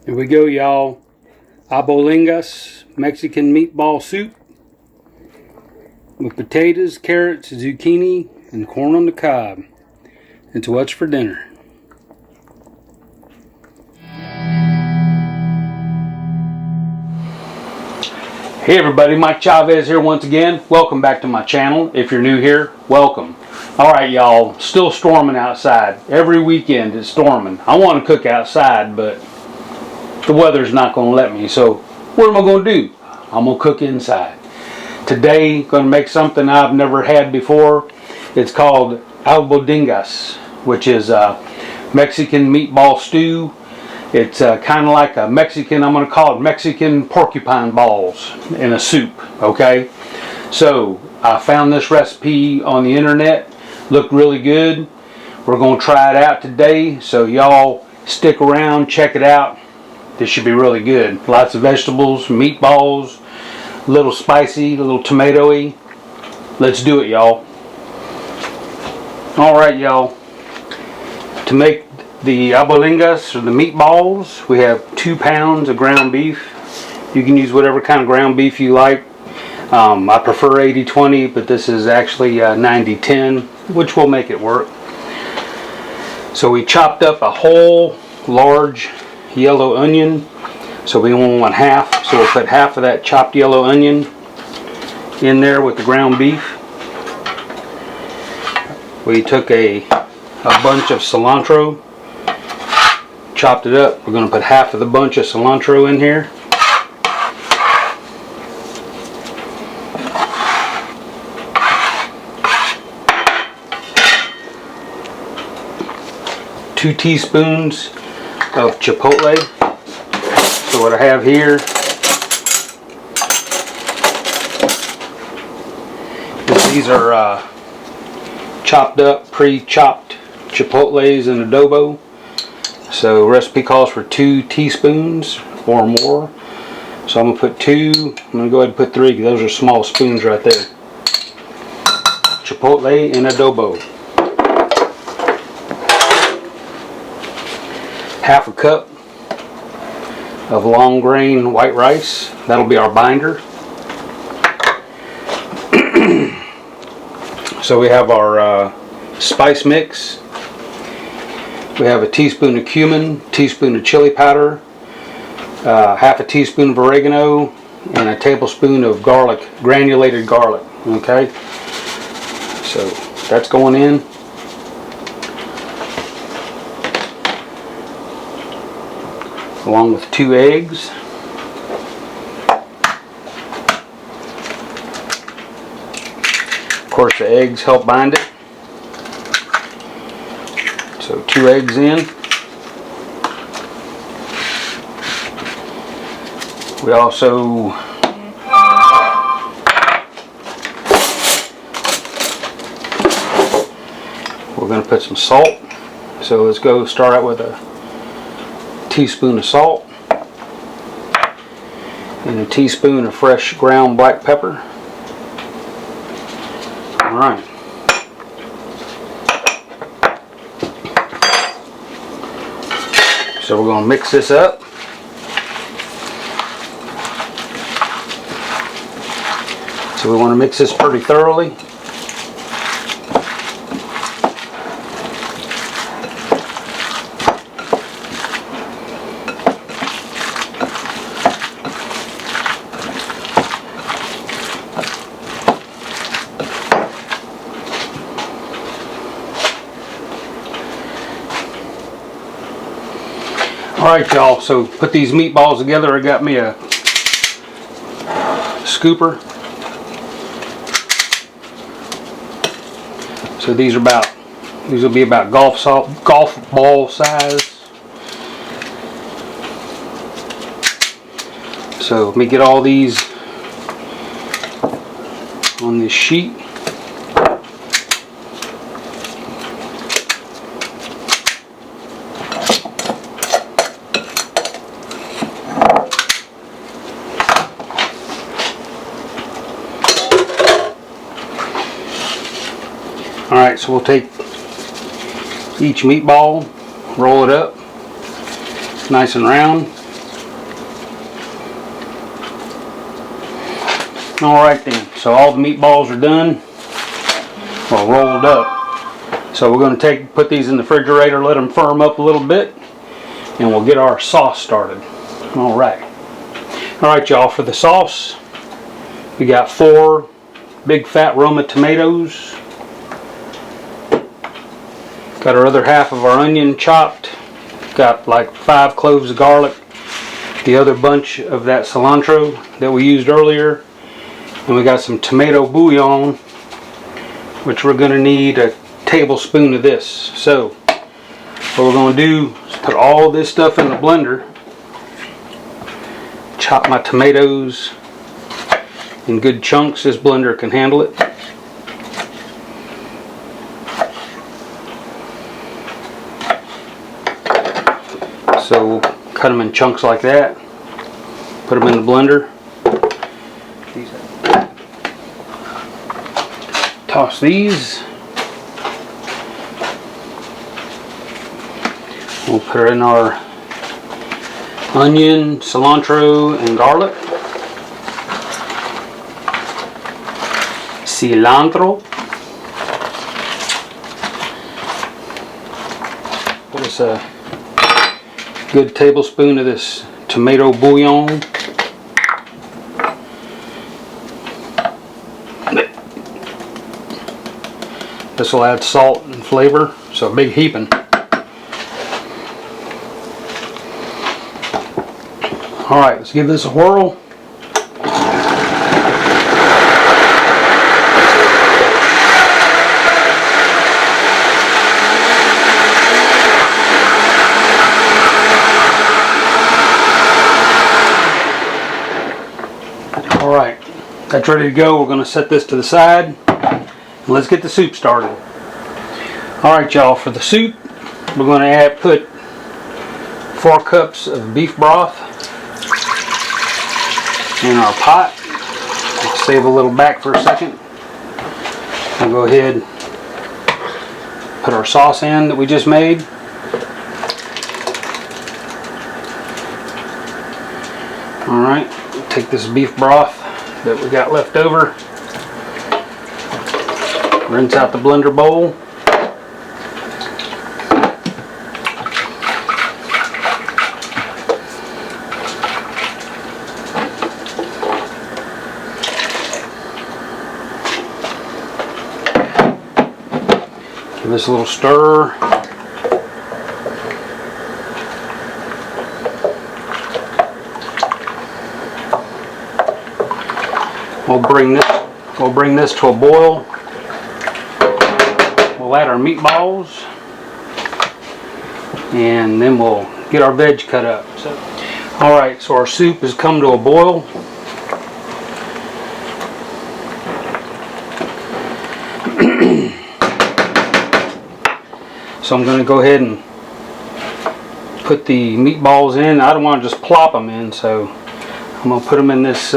Here we go, y'all. Albondigas Mexican meatball soup with potatoes, carrots, zucchini, and corn on the cob. It's what's for dinner. Hey everybody, Mike Chavez here once again. Welcome back to my channel. If you're new here, welcome. Alright y'all, still storming outside. Every weekend it's storming. I want to cook outside, but the weather's not going to let me. So what am I going to do? I'm going to cook inside. Today, going to make something I've never had before. It's called Albondigas, which is a Mexican meatball stew. It's kind of like a Mexican, I'm going to call it Mexican porcupine balls in a soup, okay? So, I found this recipe on the internet. Looked really good. We're going to try it out today, so y'all stick around, check it out. This should be really good. Lots of vegetables, meatballs, a little spicy, a little tomatoey. Let's do it, y'all. Alright, y'all. To make the albondigas, or the meatballs, we have 2 pounds of ground beef. You can use whatever kind of ground beef you like. I prefer 80-20, but this is actually 90-10, which will make it work. So we chopped up a whole large yellow onion. So we only want half, so we'll put half of that chopped yellow onion in there with the ground beef. We took a bunch of cilantro, chopped it up. We're going to put half of the bunch of cilantro in here. Two teaspoons of chipotle. So what I have here is these are chopped up, pre-chopped chipotles and adobo. So recipe calls for 2 teaspoons or more. So I'm going to put 2, I'm going to go ahead and put 3 because those are small spoons right there. Chipotle and adobo. Half a cup of long grain white rice. That'll be our binder. So we have our spice mix. We have a teaspoon of cumin, teaspoon of chili powder, half a teaspoon of oregano, and a tablespoon of garlic, granulated garlic. Okay, so that's going in. Along with 2 eggs. Of course, the eggs help bind it. So 2 eggs in. We also we're going to put some salt. So let's go start out with a teaspoon of salt and a teaspoon of fresh ground black pepper. Alright. So we're going to mix this up. So we want to mix this pretty thoroughly. Alright y'all, so put these meatballs together. I got me a scooper. So these will be about golf ball size. So let me get all these on this sheet. Alright, so we'll take each meatball, roll it up nice and round. Alright then, so all the meatballs are done, or rolled up. So we're going to put these in the refrigerator, let them firm up a little bit, and we'll get our sauce started. Alright. Alright y'all, for the sauce, we got 4 big fat Roma tomatoes. Got our other half of our onion chopped. Got like 5 cloves of garlic. The other bunch of that cilantro that we used earlier. And we got some tomato bouillon, which we're going to need a tablespoon of this. So what we're going to do is put all this stuff in the blender. Chop my tomatoes in good chunks. This blender can handle it. So we'll cut them in chunks like that. Put them in the blender. Toss these. We'll put in our onion, cilantro, and garlic. Cilantro. Put us a good tablespoon of this tomato bouillon. This will add salt and flavor, so a big heaping. Alright, let's give this a whirl. Alright, that's ready to go. We're going to set this to the side. Let's get the soup started. Alright y'all, for the soup we're going to put 4 cups of beef broth in our pot. I'll save a little back for a second. We'll go ahead, put our sauce in that we just made. Alright, take this beef broth that we got left over. Rinse out the blender bowl. Give this a little stir. We'll bring this to a boil. We'll add our meatballs, and then we'll get our veg cut up. Alright, so our soup has come to a boil. So I'm going to go ahead and put the meatballs in. I don't want to just plop them in, so I'm going to put them in this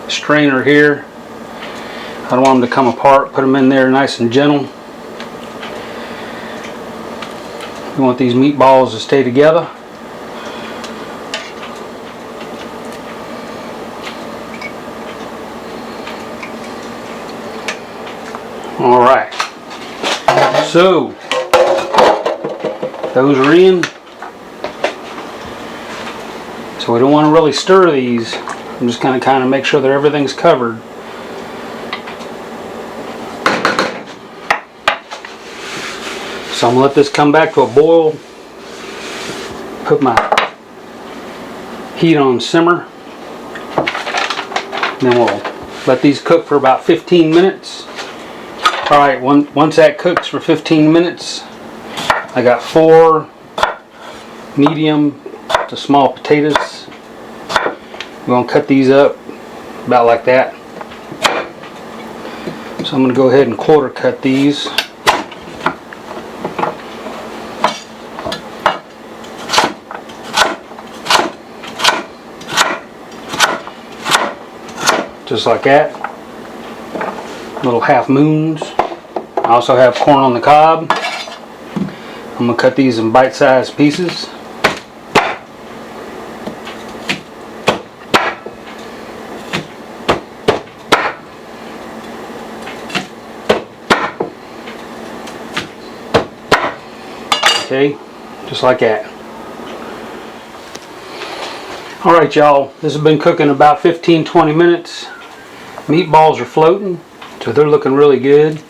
strainer here. I don't want them to come apart. Put them in there nice and gentle. You want these meatballs to stay together. Alright, so those are in. So we don't want to really stir these. I'm just going to kind of make sure that everything's covered. So I'm going to let this come back to a boil. Put my heat on simmer. Then we'll let these cook for about 15 minutes. Alright, once that cooks for 15 minutes, I got 4 medium to small potatoes. I'm going to cut these up about like that. So I'm going to go ahead and quarter cut these. Just like that. Little half moons. I also have corn on the cob. I'm going to cut these in bite-sized pieces. okay? Just like that. Alright y'all, this has been cooking about 15-20 minutes. Meatballs are floating, so they're looking really good.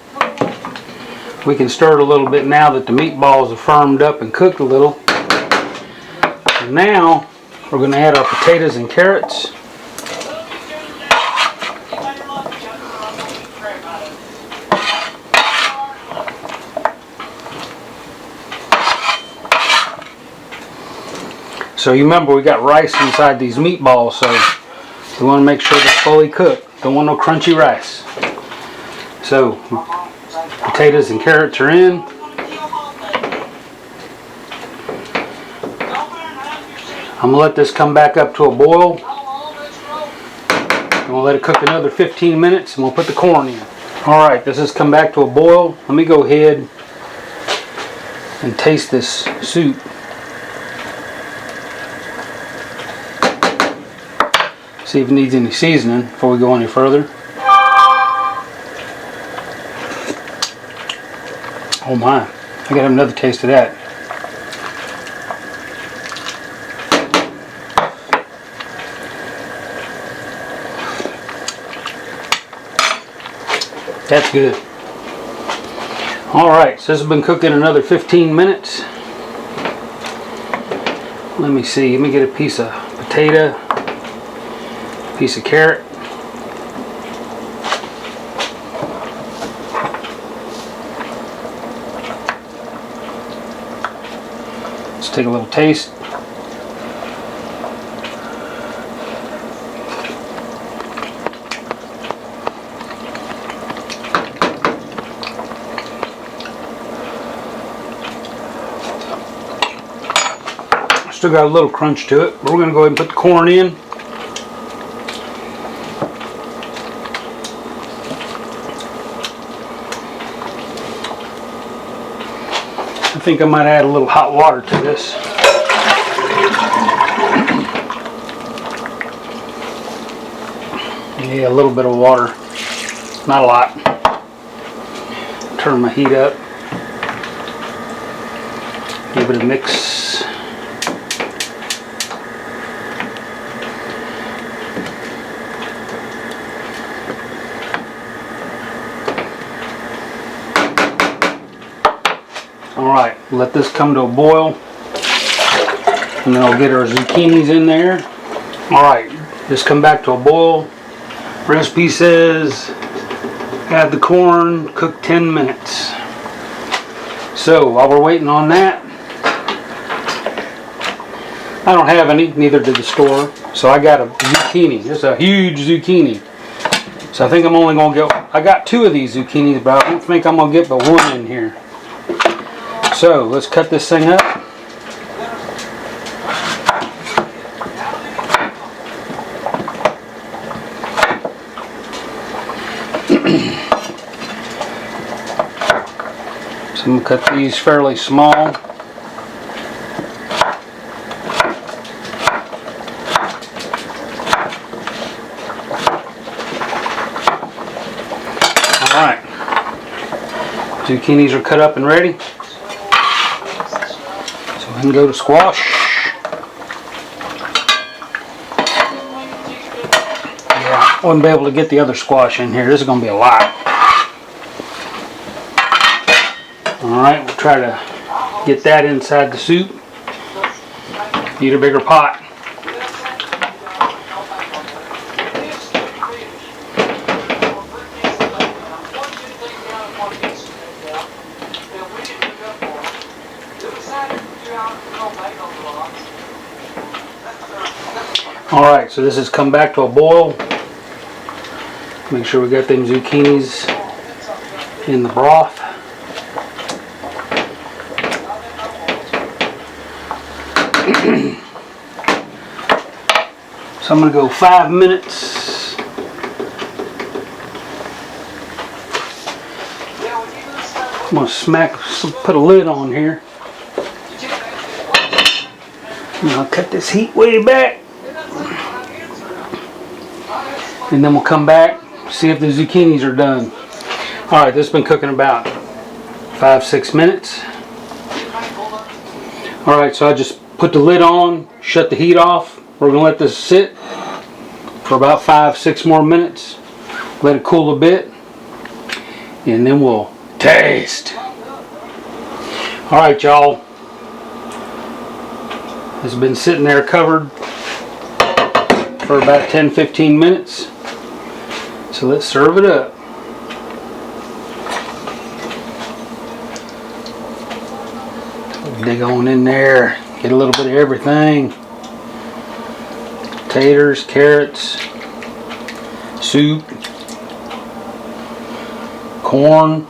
We can stir it a little bit now that the meatballs have firmed up and cooked a little. And now we're going to add our potatoes and carrots. So you remember we got rice inside these meatballs, so we want to make sure they're fully cooked. Don't want no crunchy rice. So potatoes and carrots are in. I'm going to let this come back up to a boil. I'm going to let it cook another 15 minutes and we'll put the corn in. Alright, this has come back to a boil. Let me go ahead and taste this soup. See if it needs any seasoning before we go any further. Oh my, I gotta have another taste of that. That's good. Alright, so this has been cooking another 15 minutes. Let me see, let me get a piece of potato. Piece of carrot. Let's take a little taste. Still got a little crunch to it, but we're going to go ahead and put the corn in. I think I might add a little hot water to this. Yeah, a little bit of water. Not a lot. Turn my heat up. Give it a mix. Alright, let this come to a boil, and then I'll get our zucchinis in there. Alright, just come back to a boil. Recipe says add the corn, cook 10 minutes. So while we're waiting on that, I don't have any, neither did the store, so I got a zucchini. This is a huge zucchini. So I think I'm only going to get, I got 2 of these zucchinis, but I don't think I'm going to get but 1 in here. So let's cut this thing up. So I'm going to cut these fairly small. Alright. Zucchinis are cut up and ready. So we can go to squash. Yeah, I wouldn't be able to get the other squash in here. This is going to be a lot. Alright, we'll try to get that inside the soup. Need a bigger pot. Alright, so this has come back to a boil. Make sure we got them zucchinis in the broth. So I'm going to go 5 minutes. I'm going to put a lid on here. And I'll cut this heat way back. And then we'll come back, see if the zucchinis are done. Alright, this has been cooking about 5-6 minutes. Alright, so I just put the lid on, shut the heat off. We're going to let this sit for about 5-6 more minutes. Let it cool a bit. And then we'll taste. Alright, y'all. It's been sitting there covered for about 10-15 minutes. So let's serve it up. Dig on in there, get a little bit of everything. Taters, carrots, soup, corn,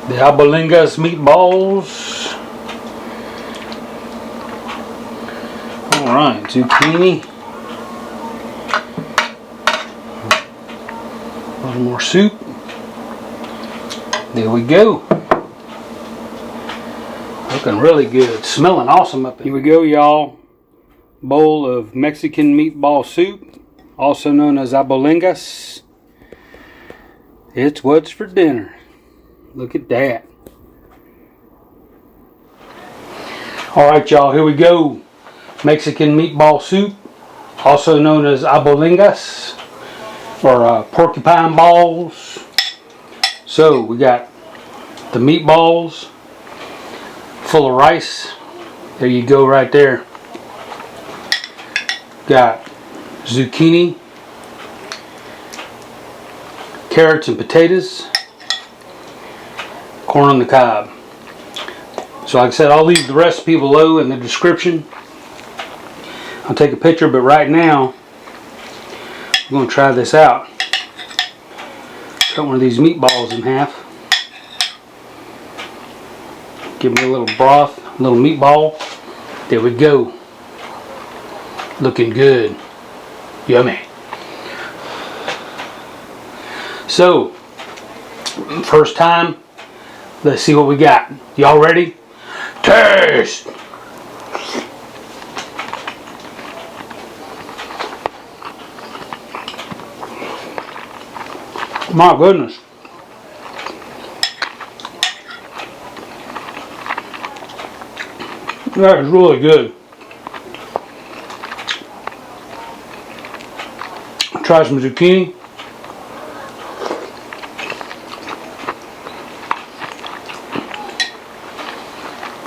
the Albondigas meatballs. Alright, zucchini. A little more soup. There we go. Looking really good. Smelling awesome up there. Here we go, y'all. Bowl of Mexican meatball soup, also known as Albondigas. It's what's for dinner. Look at that. Alright, y'all, here we go. Mexican meatball soup, also known as Albondigas, or porcupine balls. So we got the meatballs full of rice. There you go right there. Got zucchini, carrots and potatoes, corn on the cob. So like I said, I'll leave the recipe below in the description. I'll take a picture, but right now I'm going to try this out. Cut one of these meatballs in half. Give me a little broth, a little meatball. There we go. Looking good. Yummy. So, first time. Let's see what we got. Y'all ready? Taste! My goodness. That is really good. Try some zucchini.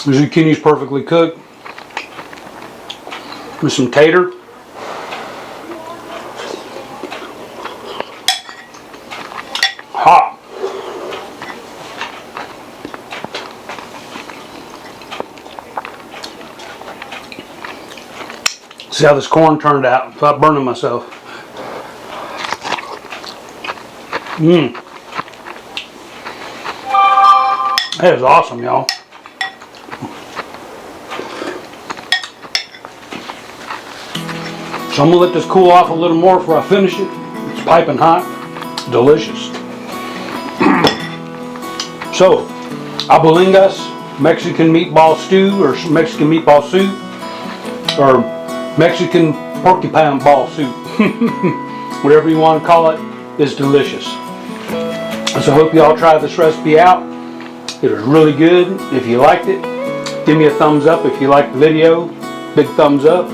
The zucchini is perfectly cooked. With some tater. Hot. See how this corn turned out without burning myself. That is awesome, y'all. So I'm gonna let this cool off a little more before I finish it. It's piping hot. Delicious. So, Albondigas, Mexican meatball stew, or Mexican meatball soup, or Mexican porcupine ball soup. Whatever you want to call it, is delicious. So I hope you all try this recipe out. It was really good. If you liked it, give me a thumbs up. If you liked the video, big thumbs up.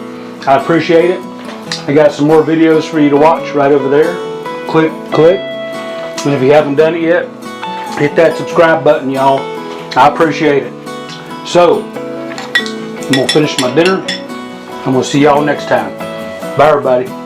I appreciate it. I got some more videos for you to watch right over there. Click. And if you haven't done it yet, hit that subscribe button, y'all. I appreciate it. So, I'm going to finish my dinner. I'm going to see y'all next time. Bye, everybody.